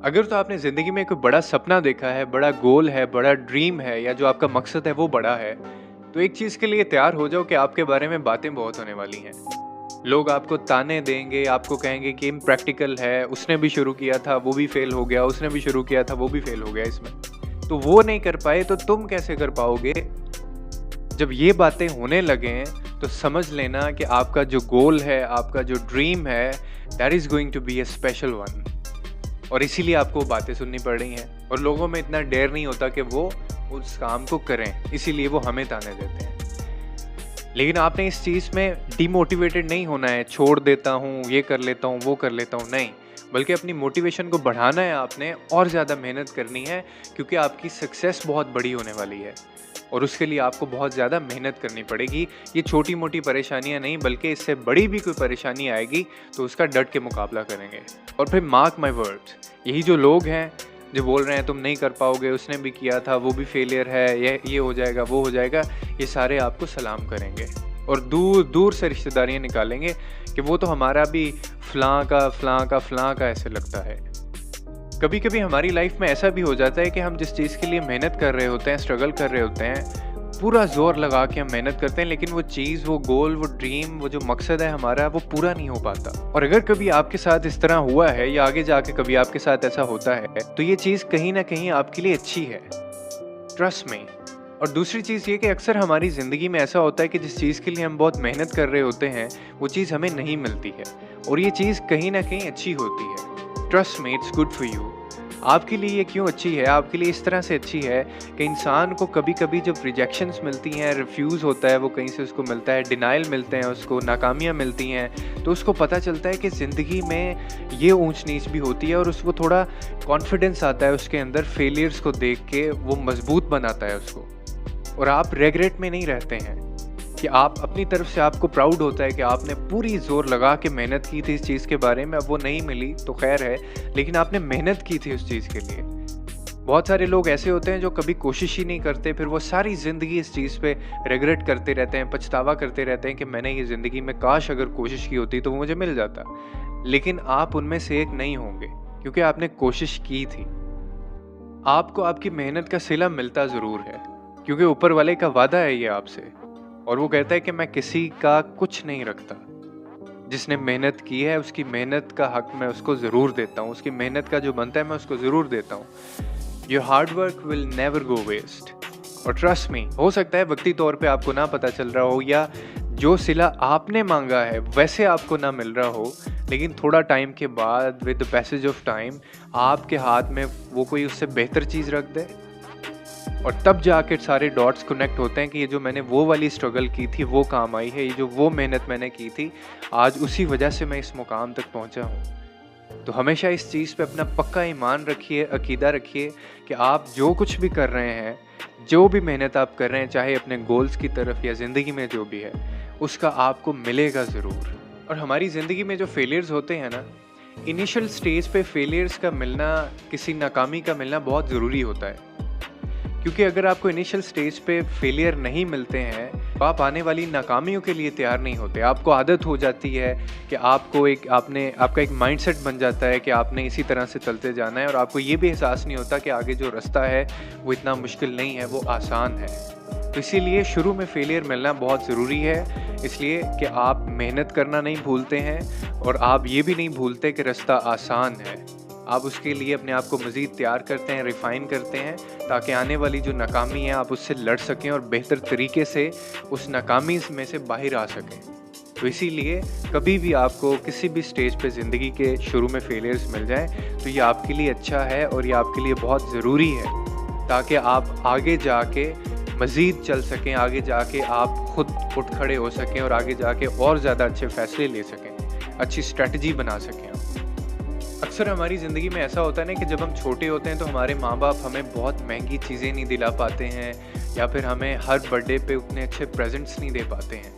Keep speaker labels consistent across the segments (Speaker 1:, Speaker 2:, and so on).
Speaker 1: अगर तो आपने ज़िंदगी में कोई बड़ा सपना देखा है, बड़ा गोल है, बड़ा ड्रीम है या जो आपका मकसद है वो बड़ा है, तो एक चीज़ के लिए तैयार हो जाओ कि आपके बारे में बातें बहुत होने वाली हैं। लोग आपको ताने देंगे, आपको कहेंगे कि इम्प्रैक्टिकल है, उसने भी शुरू किया था, वो भी फेल हो गया, उसने भी शुरू किया था, वो भी फेल हो गया इसमें। तो वो नहीं कर पाए तो तुम कैसे कर पाओगे? जब ये बातें होने लगें, तो समझ लेना कि आपका जो गोल है, आपका जो ड्रीम है, that is going to be a special one. और इसीलिए आपको बातें सुननी पड़ रही हैं और लोगों में इतना डेयर नहीं होता कि वो उस काम को करें, इसीलिए वो हमें ताने देते हैं। लेकिन आपने इस चीज़ में डिमोटिवेटेड नहीं होना है, छोड़ देता हूँ, ये कर लेता हूँ, वो कर लेता हूँ, नहीं। बल्कि अपनी मोटिवेशन को बढ़ाना है आपने और ज़्यादा मेहनत करनी है, क्योंकि आपकी सक्सेस बहुत बड़ी होने वाली है और उसके लिए आपको बहुत ज़्यादा मेहनत करनी पड़ेगी। ये छोटी-मोटी परेशानियाँ नहीं, बल्कि इससे बड़ी भी कोई परेशानी आएगी तो उसका डट के मुकाबला करेंगे। और फिर मार्क माय वर्ड्स, यही जो लोग हैं जो बोल रहे हैं तुम नहीं कर पाओगे, उसने भी किया था, वो भी फेलियर है, ये हो जाएगा, वो हो जाएगा, ये सारे आपको सलाम करेंगे और दूर-दूर से रिश्तेदारियाँ निकालेंगे कि वो तो हमारा भी फलाँ का ऐसे लगता है। कभी-कभी हमारी लाइफ में ऐसा भी हो जाता है कि हम जिस चीज़ के लिए मेहनत कर रहे होते हैं, स्ट्रगल कर रहे होते हैं, पूरा ज़ोर लगा के हम मेहनत करते हैं, लेकिन वो चीज़, वो गोल, वो ड्रीम, वो जो मकसद है हमारा, वो पूरा नहीं हो पाता। और अगर कभी आपके साथ इस तरह हुआ है या आगे जाके कभी आपके साथ ऐसा होता है, तो ये चीज़ कहीं न कहीं आपके लिए अच्छी है। Trust me. और दूसरी चीज़ ये कि अक्सर हमारी ज़िंदगी में ऐसा होता है कि जिस चीज़ के लिए हम बहुत मेहनत कर रहे होते हैं, वो चीज़ हमें नहीं मिलती है और ये चीज़ कहीं न कहीं अच्छी होती है। Trust me, it's good for you. आपके लिए ये क्यों अच्छी है? आपके लिए इस तरह से अच्छी है कि इंसान को कभी-कभी जब रिजेक्शंस मिलती हैं, रिफ्यूज़ होता है, वो कहीं से उसको मिलता है, डिनायल मिलते हैं उसको, नाकामियाँ मिलती हैं, तो उसको पता चलता है कि ज़िंदगी में ये ऊँच-नीच भी होती है और उसको थोड़ा कॉन्फिडेंस आता है उसके अंदर फेलियर्स को देख के, वो मज़बूत बनाता है उसको। और आप रिग्रेट में नहीं रहते हैं कि आप अपनी तरफ से आपको प्राउड होता है कि आपने पूरी ज़ोर लगा के मेहनत की थी इस चीज़ के बारे में, अब वो नहीं मिली तो खैर है, लेकिन आपने मेहनत की थी उस चीज़ के लिए। बहुत सारे लोग ऐसे होते हैं जो कभी कोशिश ही नहीं करते, फिर वो सारी ज़िंदगी इस चीज़ पे रिग्रेट करते रहते हैं, पछतावा करते रहते हैं कि मैंने ये ज़िंदगी में काश अगर कोशिश की होती तो वो मुझे मिल जाता। लेकिन आप उनमें से एक नहीं होंगे, क्योंकि आपने कोशिश की थी। आपको आपकी मेहनत का सिला मिलता ज़रूर है, क्योंकि ऊपर वाले का वादा है ये आपसे और वो कहता है कि मैं किसी का कुछ नहीं रखता। जिसने मेहनत की है उसकी मेहनत का हक मैं उसको ज़रूर देता हूँ, उसकी मेहनत का जो बनता है मैं उसको ज़रूर देता हूँ। Your hard work will never go waste. और ट्रस्ट मी, हो सकता है वक्ती तौर पे आपको ना पता चल रहा हो या जो सिला आपने मांगा है वैसे आपको ना मिल रहा हो, लेकिन थोड़ा टाइम के बाद with the passage of time आपके हाथ में वो कोई उससे बेहतर चीज़ रख दे और तब जाके सारे डॉट्स कनेक्ट होते हैं कि ये जो मैंने वो वाली स्ट्रगल की थी वो काम आई है, ये जो वो मेहनत मैंने की थी आज उसी वजह से मैं इस मुकाम तक पहुंचा हूँ। तो हमेशा इस चीज़ पे अपना पक्का ईमान रखिए, अकीदा रखिए कि आप जो कुछ भी कर रहे हैं, जो भी मेहनत आप कर रहे हैं, चाहे अपने गोल्स की तरफ या ज़िंदगी में जो भी है, उसका आपको मिलेगा ज़रूर। और हमारी ज़िंदगी में जो फेलियर्स होते हैं ना, इनिशियल स्टेज पे फेलियर्स का मिलना, किसी नाकामी का मिलना बहुत ज़रूरी होता है, क्योंकि अगर आपको इनिशियल स्टेज पे फेलियर नहीं मिलते हैं तो आप आने वाली नाकामियों के लिए तैयार नहीं होते। आपको आदत हो जाती है कि आपका एक माइंडसेट बन जाता है कि आपने इसी तरह से चलते जाना है और आपको ये भी एहसास नहीं होता कि आगे जो रास्ता है वो इतना मुश्किल नहीं है, वो आसान है। तो इसीलिए शुरू में फेलियर मिलना बहुत ज़रूरी है, इसलिए कि आप मेहनत करना नहीं भूलते हैं और आप ये भी नहीं भूलते कि रास्ता आसान है। आप उसके लिए अपने आप को मज़ीद तैयार करते हैं, रिफ़ाइन करते हैं, ताकि आने वाली जो नाकामी है आप उससे लड़ सकें और बेहतर तरीके से उस नाकामी में से बाहर आ सकें। तो इसीलिए कभी भी आपको किसी भी स्टेज पे ज़िंदगी के शुरू में फेलियर्स मिल जाएं तो ये आपके लिए अच्छा है और ये आपके लिए बहुत ज़रूरी है, ताकि आप आगे जाके मज़ीद चल सकें, आगे जाके आप खुद उठ खड़े हो सकें और आगे जाके और ज़्यादा अच्छे फ़ैसले ले सकें, अच्छी स्ट्रैटेजी बना सकें। अक्सर हमारी ज़िंदगी में ऐसा होता है ना कि जब हम छोटे होते हैं तो हमारे माँ बाप हमें बहुत महंगी चीज़ें नहीं दिला पाते हैं या फिर हमें हर बर्थडे पे उतने अच्छे प्रेजेंट्स नहीं दे पाते हैं।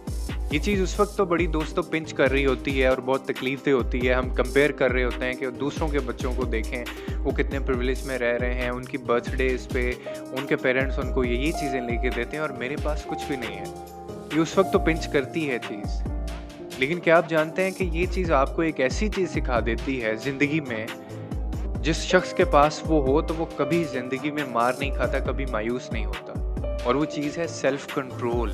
Speaker 1: ये चीज़ उस वक्त तो बड़ी दोस्तों पिंच कर रही होती है और बहुत तकलीफ़ें होती है। हम कंपेयर कर रहे होते हैं कि दूसरों के बच्चों को देखें, वो कितने प्रिविलेज में रह रहे हैं, उनकी बर्थडेज़ पे उनके पेरेंट्स उनको ये चीज़ें लेके देते हैं और मेरे पास कुछ भी नहीं है। ये उस वक्त तो पिंच करती है चीज़। लेकिन क्या आप जानते हैं कि ये चीज़ आपको एक ऐसी चीज़ सिखा देती है ज़िंदगी में जिस शख्स के पास वो हो तो वो कभी ज़िंदगी में मार नहीं खाता, कभी मायूस नहीं होता। और वो चीज़ है self control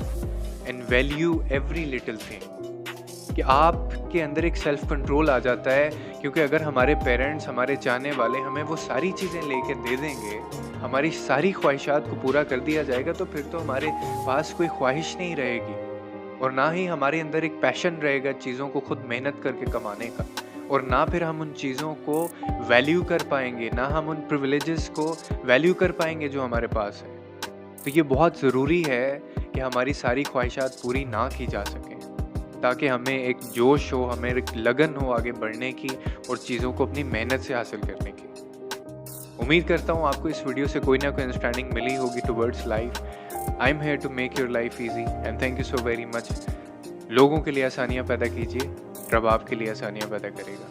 Speaker 1: and value every little thing. कि आपके अंदर एक सेल्फ कंट्रोल आ जाता है, क्योंकि अगर हमारे पेरेंट्स, हमारे चाहने वाले हमें वो सारी चीज़ें लेके दे देंगे, हमारी सारी ख्वाहिशात को पूरा कर दिया जाएगा, तो फिर तो हमारे पास कोई ख्वाहिश नहीं रहेगी और ना ही हमारे अंदर एक पैशन रहेगा चीज़ों को खुद मेहनत करके कमाने का, और ना फिर हम उन चीज़ों को वैल्यू कर पाएंगे, ना हम उन प्रिविलेजेस को वैल्यू कर पाएंगे जो हमारे पास है। तो ये बहुत ज़रूरी है कि हमारी सारी ख्वाहिशात पूरी ना की जा सकें, ताकि हमें एक जोश हो, हमें एक लगन हो आगे बढ़ने की और चीज़ों को अपनी मेहनत से हासिल करने की। उम्मीद करता हूँ आपको इस वीडियो से कोई ना कोई अंडरस्टैंडिंग मिली होगी towards life. I am here to make your life easy and thank you so very much. लोगों के लिए आसानियाँ पैदा कीजिए, रब आपके लिए आसानियाँ पैदा करेगा।